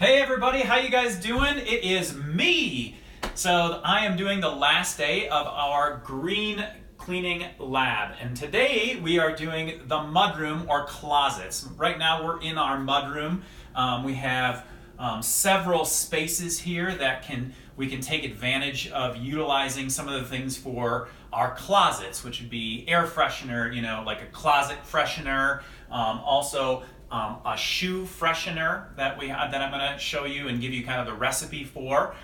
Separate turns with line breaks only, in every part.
Hey everybody, how you guys doing? It is me. So I am doing the last day of our green cleaning lab, and today we are doing the mudroom or closets. Right now we're in our mudroom. We have several spaces here that we can take advantage of utilizing some of the things for our closets, which would be air freshener, like a closet freshener, also a shoe freshener that I'm going to show you and give you kind of the recipe for.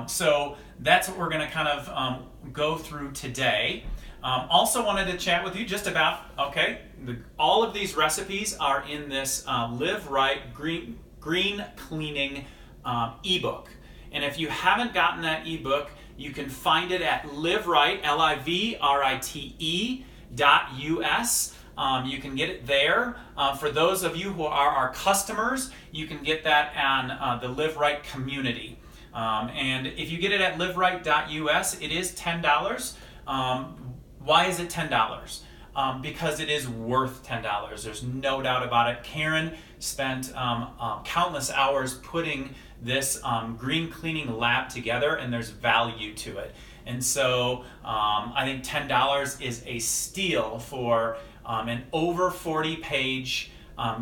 So that's what we're going to kind of go through today. Also wanted to chat with you just about, all of these recipes are in this LivRite Green Cleaning ebook. And if you haven't gotten that ebook, you can find it at LivRite, livrite.us. You can get it there. For those of you who are our customers, you can get that on the LivRite community. And if you get it at livrite.us, it is $10. Why is it $10? Because it is worth $10. There's no doubt about it. Karen spent countless hours putting this green cleaning lab together, and there's value to it. And so I think $10 is a steal for an over 40-page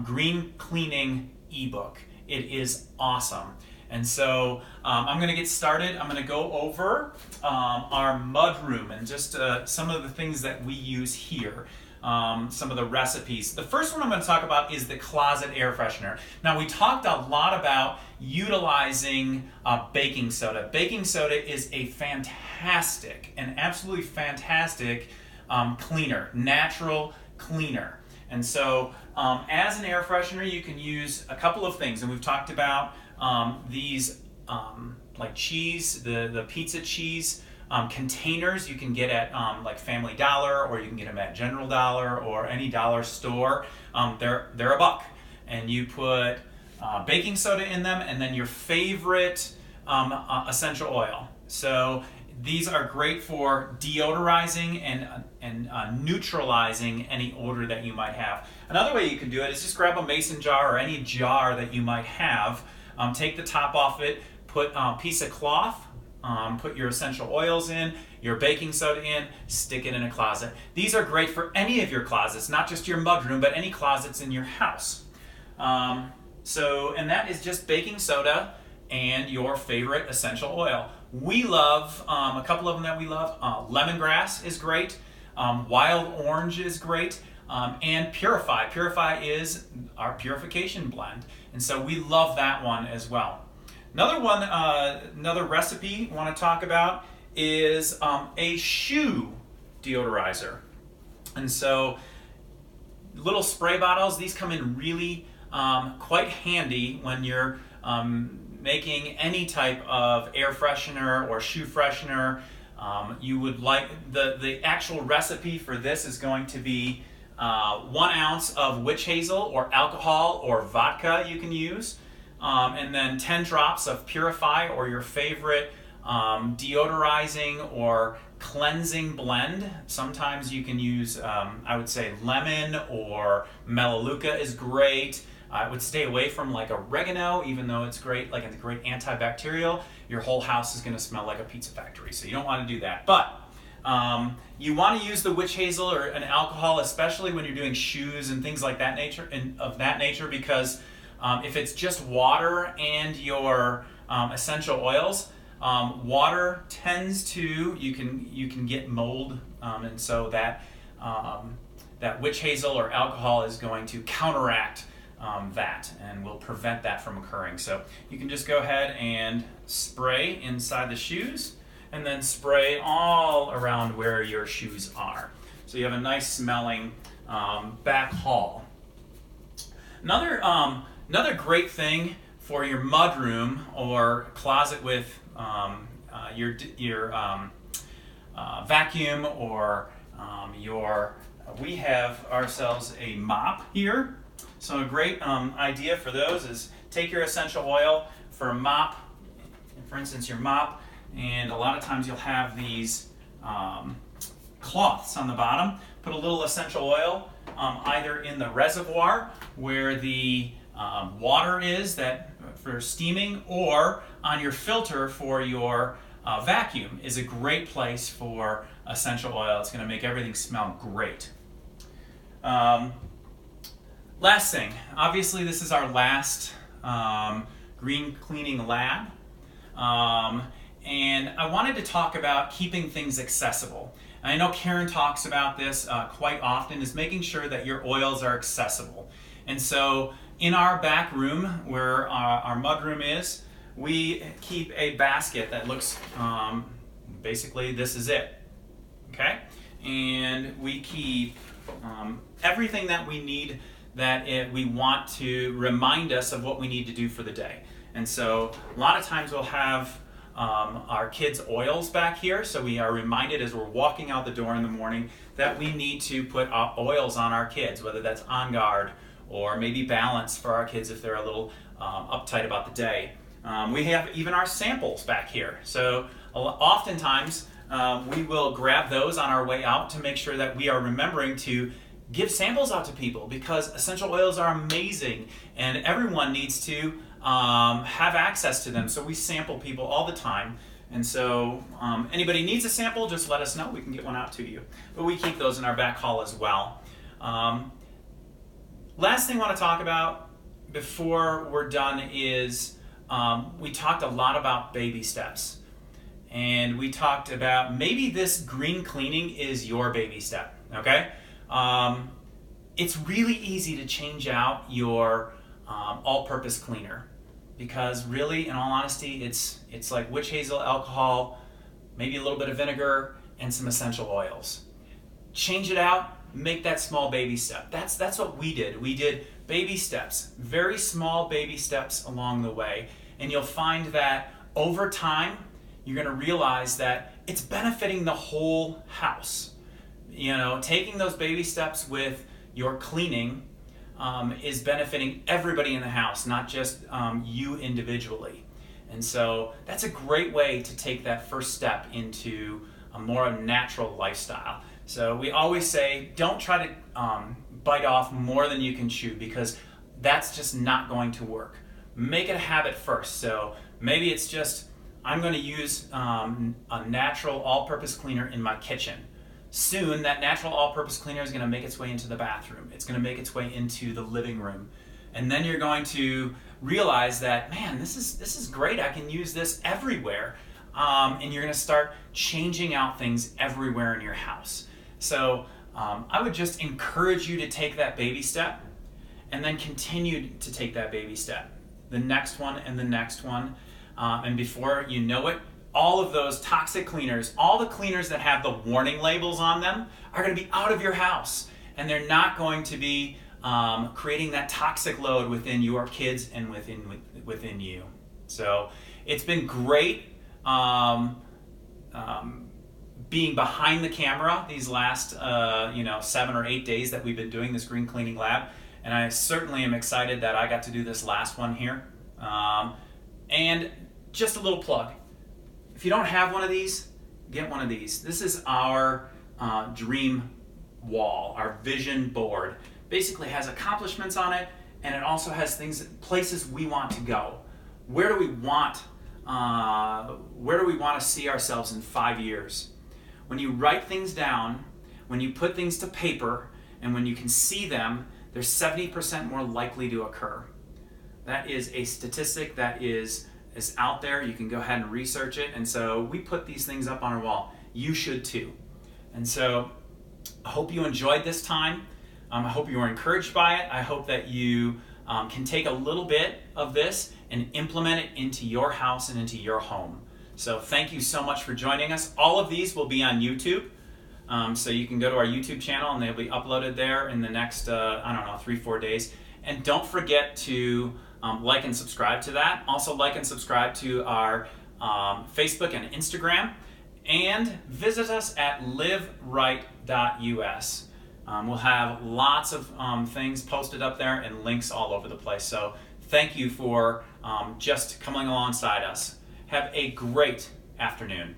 green cleaning ebook. It is awesome. And so I'm going to get started. I'm going to go over our mudroom and just some of the things that we use here, some of the recipes. The first one I'm going to talk about is the closet air freshener. Now, we talked a lot about utilizing baking soda. Baking soda is a fantastic, an absolutely fantastic cleaner, natural cleaner. And so as an air freshener, you can use a couple of things. And we've talked about these like cheese, the pizza cheese containers you can get at like Family Dollar, or you can get them at General Dollar or any dollar store. They're $1, and you put baking soda in them, and then your favorite essential oil. So these are great for deodorizing and neutralizing any odor that you might have. Another way you can do it is just grab a mason jar or any jar that you might have, take the top off it, put a piece of cloth, put your essential oils in, your baking soda in, stick it in a closet. These are great for any of your closets, not just your mudroom, but any closets in your house. And that is just baking soda and your favorite essential oil. We love a couple of them that we love. Lemongrass is great. Wild orange is great. And Purify. Purify is our purification blend. And so we love that one as well. Another recipe I want to talk about is a shoe deodorizer. And so little spray bottles, these come in really quite handy when you're making any type of air freshener or shoe freshener. You would like the actual recipe for this is going to be 1 ounce of witch hazel or alcohol or vodka you can use, and then 10 drops of Purify or your favorite deodorizing or cleansing blend. Sometimes you can use, I would say, lemon or Melaleuca is great. I would stay away from like oregano, even though it's great, like it's great antibacterial. Your whole house is going to smell like a pizza factory, so you don't want to do that. But you want to use the witch hazel or an alcohol, especially when you're doing shoes and things like that nature, because if it's just water and your essential oils, water tends to you can get mold, and so that witch hazel or alcohol is going to counteract that and will prevent that from occurring. So you can just go ahead and spray inside the shoes and then spray all around where your shoes are. So you have a nice smelling back hall. Another great thing for your mudroom or closet with your vacuum or we have ourselves a mop here. So a great idea for those is take your essential oil for a mop, for instance your mop, and a lot of times you'll have these cloths on the bottom. Put a little essential oil either in the reservoir where the water is that for steaming, or on your filter for your vacuum is a great place for essential oil. It's going to make everything smell great. Last thing, obviously this is our last green cleaning lab, and I wanted to talk about keeping things accessible. I know Karen talks about this quite often, is making sure that your oils are accessible. And so in our back room where our mudroom is, we keep a basket that looks, basically this is it, okay? And we keep everything that we need that we want to remind us of what we need to do for the day. And so a lot of times we'll have our kids' oils back here, so we are reminded as we're walking out the door in the morning that we need to put oils on our kids, whether that's On Guard or maybe Balance for our kids if they're a little uptight about the day. We have even our samples back here, so oftentimes we will grab those on our way out to make sure that we are remembering to give samples out to people, because essential oils are amazing and everyone needs to have access to them. So we sample people all the time. And so anybody needs a sample, just let us know. We can get one out to you. But we keep those in our back hall as well. Last thing I want to talk about before we're done is we talked a lot about baby steps. And we talked about maybe this green cleaning is your baby step, okay? It's really easy to change out your all-purpose cleaner, because really, in all honesty, it's like witch hazel alcohol, maybe a little bit of vinegar, and some essential oils. Change it out, make that small baby step. That's what we did. We did baby steps, very small baby steps along the way, and you'll find that over time, you're going to realize that it's benefiting the whole house. You know, taking those baby steps with your cleaning is benefiting everybody in the house, not just you individually. And so that's a great way to take that first step into a more natural lifestyle. So we always say, don't try to bite off more than you can chew, because that's just not going to work. Make it a habit first. So maybe it's just, I'm going to use a natural all-purpose cleaner in my kitchen. Soon, that natural all-purpose cleaner is going to make its way into the bathroom. It's going to make its way into the living room. And then you're going to realize that, man, this is great. I can use this everywhere. And you're going to start changing out things everywhere in your house. So I would just encourage you to take that baby step and then continue to take that baby step. The next one and the next one. And before you know it, all of those toxic cleaners, all the cleaners that have the warning labels on them, are going to be out of your house. And they're not going to be creating that toxic load within your kids and within you. So it's been great being behind the camera these last 7 or 8 days that we've been doing this green cleaning lab. And I certainly am excited that I got to do this last one here. And just a little plug. If you don't have one of these, get one of these. This is our dream wall, our vision board. Basically has accomplishments on it, and it also has places we want to go. Where do we want to see ourselves in 5 years? When you write things down, when you put things to paper, and when you can see them, they're 70% more likely to occur. That is a statistic that is out there. You can go ahead and research it. And so we put these things up on our wall. You should too. And so I hope you enjoyed this time. I hope you were encouraged by it. I hope that you can take a little bit of this and implement it into your house and into your home. So thank you so much for joining us. All of these will be on YouTube. So you can go to our YouTube channel and they'll be uploaded there in the next, 3-4 days. And don't forget to like and subscribe to that. Also like and subscribe to our Facebook and Instagram. And visit us at livrite.us. We'll have lots of things posted up there and links all over the place. So thank you for just coming alongside us. Have a great afternoon.